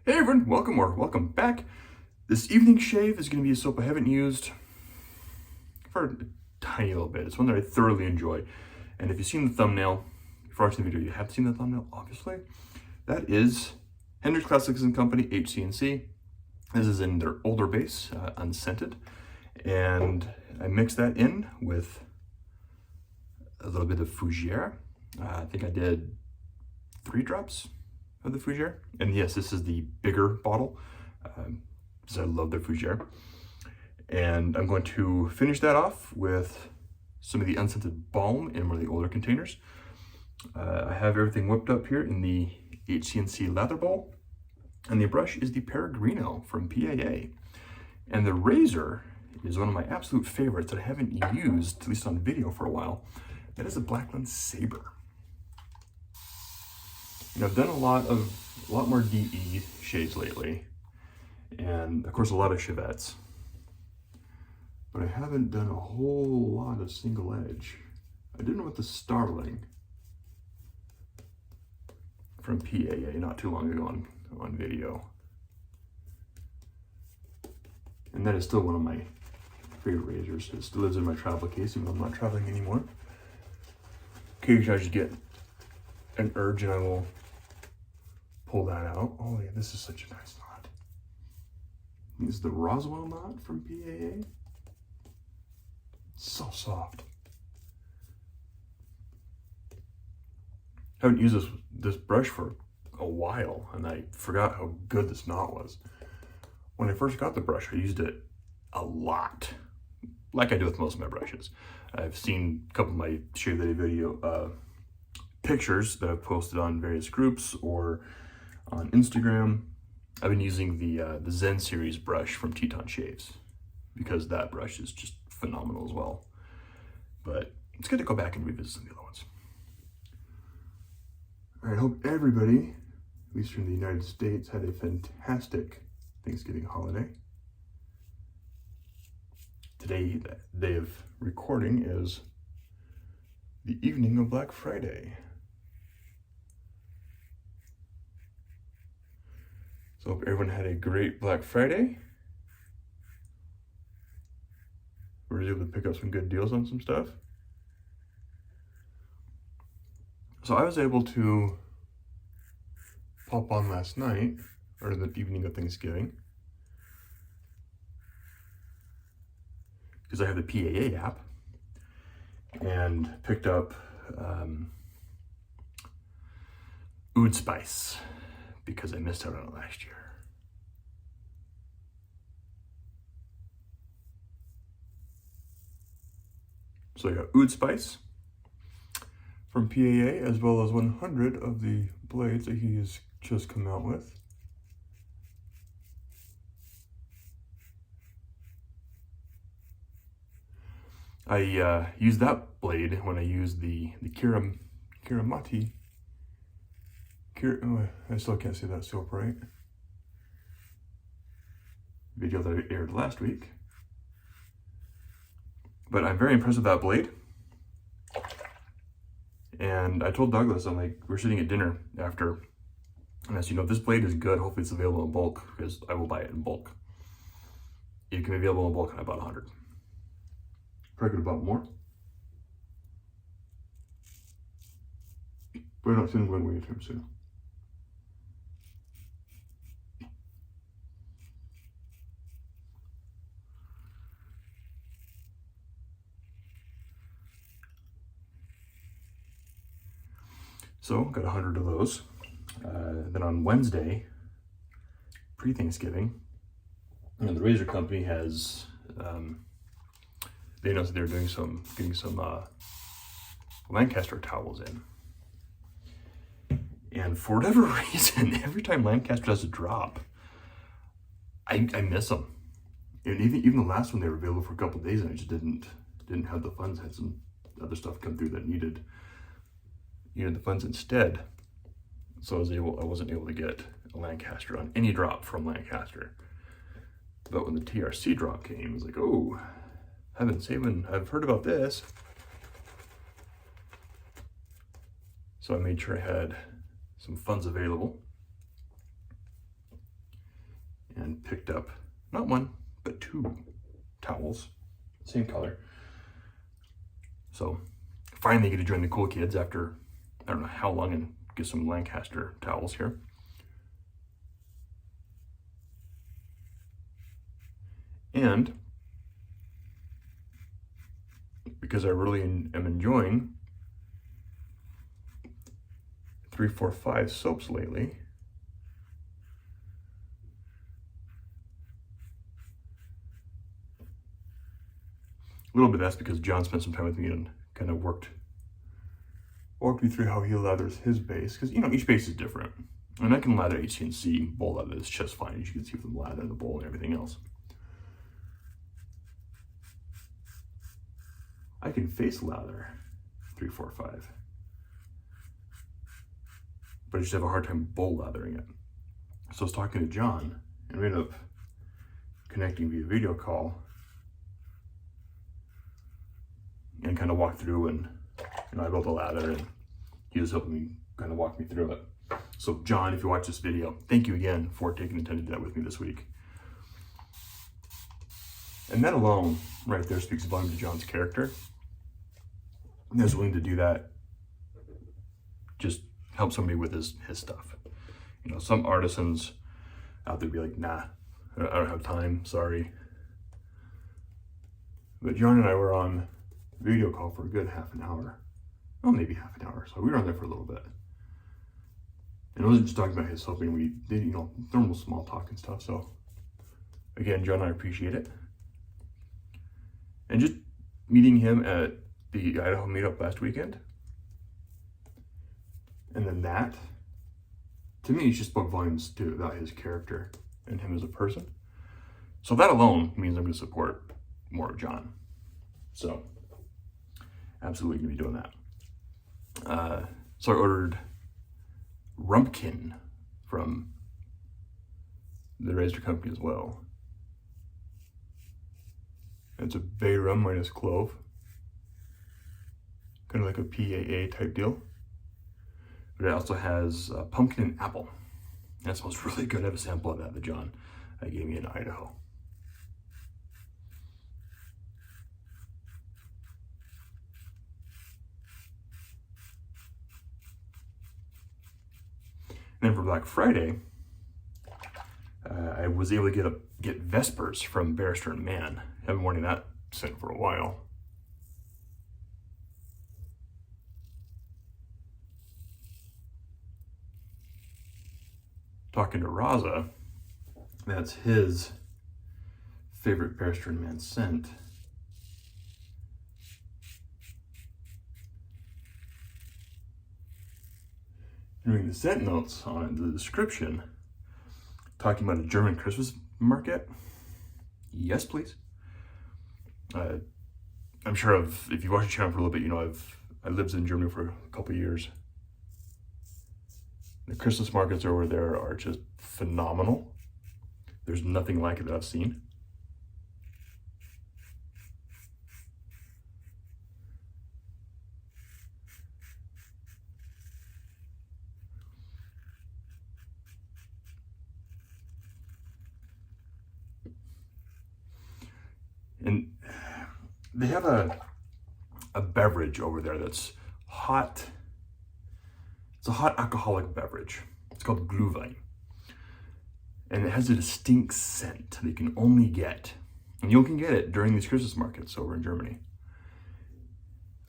Hey everyone, welcome back. This evening shave is going to be a soap I haven't used for a tiny little bit. It's one that I thoroughly enjoy. And if you've seen the thumbnail, if you're watching the video, you have seen the thumbnail, obviously. That is Hendrix Classics & Company, HC&C. This is in their older base, unscented. And I mixed that in with a little bit of Fougere. I think I did 3 drops of the Fougere. And yes, this is the bigger bottle, because I love the Fougere. And I'm going to finish that off with some of the unscented balm in one of the older containers. I have everything whipped up here in the HC&C lather bowl. And the brush is the Peregrino from PAA. And the razor is one of my absolute favorites that I haven't used, at least on video, for a while. That is a Blackland Sabre. And I've done a lot more DE shades lately, and of course a lot of Chevettes, but I haven't done a whole lot of single edge. I did one with the Starling from PAA not too long ago on video, and that is still one of my favorite razors. It still lives in my travel case even though I'm not traveling anymore. Occasionally I just get an urge and I will pull that out. Oh yeah, this is such a nice knot. This is the Roswell knot from PAA. So soft. Haven't used this brush for a while, and I forgot how good this knot was. When I first got the brush, I used it a lot, like I do with most of my brushes. I've seen a couple of my shave video pictures that I've posted on various groups or on Instagram. I've been using the Zen series brush from Teton Shaves because that brush is just phenomenal as well. But it's good to go back and revisit some of the other ones. All right, I hope everybody, at least from the United States, had a fantastic Thanksgiving holiday. Today, the day of recording is the evening of Black Friday. So hope everyone had a great Black Friday. We were able to pick up some good deals on some stuff. So I was able to pop on last night, or the evening of Thanksgiving, because I have the PAA app, and picked up Oud Spice, because I missed out on it last year. So I got Oud Spice from PAA, as well as 100 of the blades that he has just come out with. I used that blade when I used the Kiramati. I still can't say that soap right. Video that I aired last week. But I'm very impressed with that blade. And I told Douglas, I'm like, we're sitting at dinner after, and I said, if this blade is good, hopefully it's available in bulk, because I will buy it in bulk. It can be available in bulk, and I bought 100. Probably could have bought more. But I don't see them going away anytime soon. So got 100 of those. Then on Wednesday, pre-Thanksgiving, the razor company has they announced that they're getting some Lancaster towels in. And for whatever reason, every time Lancaster does a drop, I miss them. And even the last one, they were available for a couple of days, and I just didn't have the funds. Had some other stuff come through that needed the funds instead. So I wasn't able to get a Lancaster on any drop from Lancaster. But when the TRC drop came, I was like, oh, I've heard about this. So I made sure I had some funds available. and picked up not one, but 2 towels, same color. So finally get to join the cool kids after I don't know how long and get some Lancaster towels here. And because I really am enjoying 3-4-5 soaps lately, a little bit that's because John spent some time with me and kind of walked me through how he lathers his base, because you know each base is different, and I can lather HC&C bowl lather this just fine, as you can see from the lather and the bowl and everything else. I can face lather 3-4-5, but I just have a hard time bowl lathering it. So I was talking to John and we ended up connecting via video call and kind of walked through, and you know, I built a lather and he was helping me kind of walk me through it. So John, if you watch this video, thank you again for taking the time to do that with me this week. And that alone right there speaks volume to John's character. And he's willing to do that, just help somebody with his stuff. You know, some artisans out there be like, nah, I don't have time, sorry. But John and I were on video call for a good half an hour. Well, maybe half an hour. So we were on there for a little bit. And it wasn't just talking about his helping. We did, you know, normal small talk and stuff. So again, John, I appreciate it. And just meeting him at the Idaho meetup last weekend. And then that, to me, just spoke volumes too about his character and him as a person. So that alone means I'm going to support more of John. So absolutely going to be doing that. So I ordered Rumpkin from the Razor company as well. It's a bay rum minus clove. Kind of like a PAA type deal. But it also has pumpkin and apple. That smells really good. I have a sample of that John gave me in Idaho. And then for Black Friday, I was able to get Vespers from Barrister and Mann. I've been wanting that scent for a while. Talking to Raza, that's his favorite Barrister and Mann scent. And reading the scent notes on the description, talking about a German Christmas market. Yes, please. I'm sure if you watch the channel for a little bit, you know I lived in Germany for a couple of years. The Christmas markets over there are just phenomenal. There's nothing like it that I've seen. And they have a beverage over there that's hot. It's a hot alcoholic beverage. It's called Glühwein. And it has a distinct scent that you can only get. And you can get it during these Christmas markets over in Germany.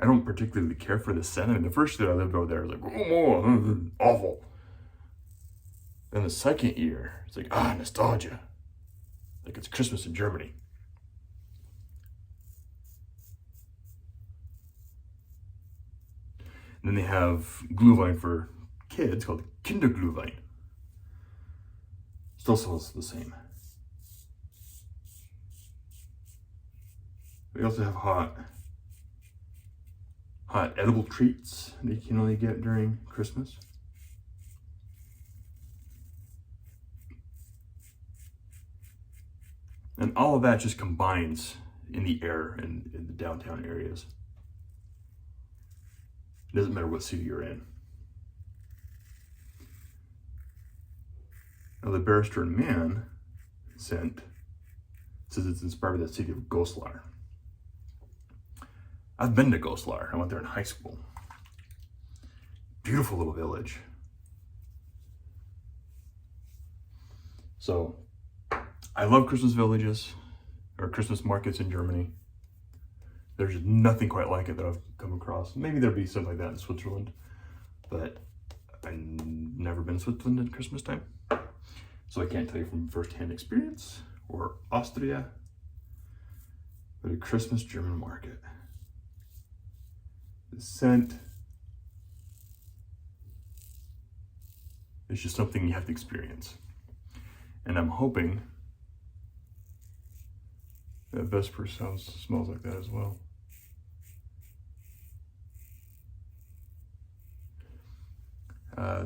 I don't particularly care for the scent. I mean, the first year I lived over there, I was like, oh, awful. Then the second year, it's like, nostalgia. Like it's Christmas in Germany. And then they have Glühwein for kids called Kinderglühwein. Still smells the same. We also have hot edible treats that you can only get during Christmas. And all of that just combines in the air in the downtown areas. It doesn't matter what city you're in. Now the Barrister and Mann scent. It says it's inspired by the city of Goslar. I've been to Goslar. I went there in high school. Beautiful little village. So, I love Christmas villages or Christmas markets in Germany. There's nothing quite like it that I've come across. Maybe there'd be something like that in Switzerland, but I've never been to Switzerland at Christmas time. So I can't tell you from firsthand experience or Austria, but a Christmas German market. The scent is just something you have to experience. And I'm hoping that Vesper smells like that as well.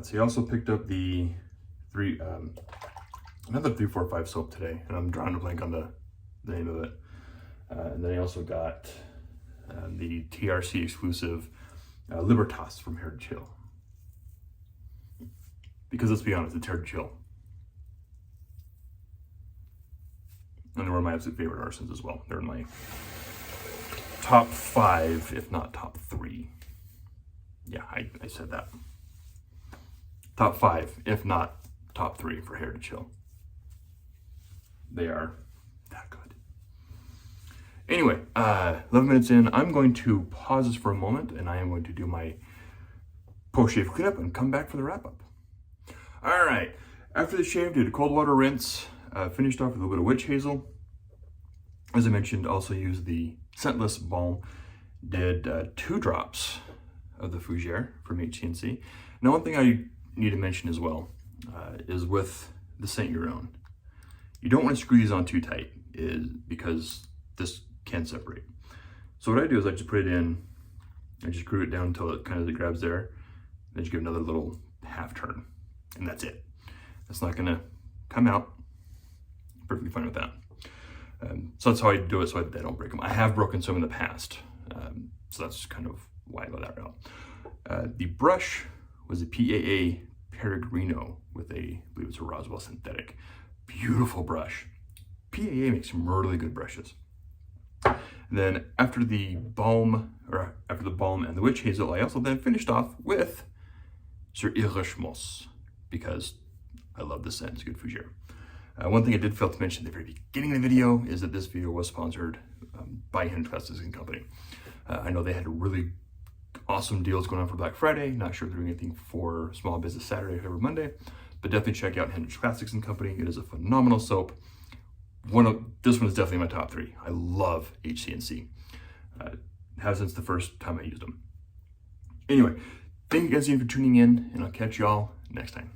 So he also picked up the another 345 soap today, and I'm drawing a blank on the name of it. And then I also got the TRC exclusive Libertas from Hair to Chill. Because let's be honest, it's Hair to Chill. And they're one of my absolute favorite arsons as well. They're in my top 5, if not top 3. Yeah, I said that. Top 5, if not top 3 for Hair to Chill. They are that good. Anyway, 11 minutes in, I'm going to pause this for a moment, and I am going to do my post-shave cleanup and come back for the wrap-up. All right, after the shave, did a cold water rinse, finished off with a little bit of witch hazel. As I mentioned, also used the scentless balm, did 2 drops of the Fougere from HC&C. Now, one thing I need to mention as well is with the Scent Your Own. You don't want to screw these on too tight because this can separate. So what I do is I just put it in, I just screw it down until it kind of grabs there, then just give another little half turn, and that's it. It's not gonna come out. Perfectly fine with that. So that's how I do it so I don't break them. I have broken some in the past, so that's kind of why I go that route. The brush was a PAA Peregrino with I believe it's a Roswell synthetic. Beautiful brush. PAA makes some really good brushes. And then after the balm and the witch hazel, I also then finished off with Sur Irishmos because I love this scent. It's a good Fougere. One thing I did fail to mention at the very beginning of the video is that this video was sponsored by HC&C Company. I know they had really awesome deals going on for Black Friday. Not sure if they're doing anything for Small Business Saturday or Monday, but definitely check out HC&C Company. It is a phenomenal soap. This one is definitely my top 3. I love HC&C. Have since the first time I used them. Anyway, thank you guys again for tuning in, and I'll catch y'all next time.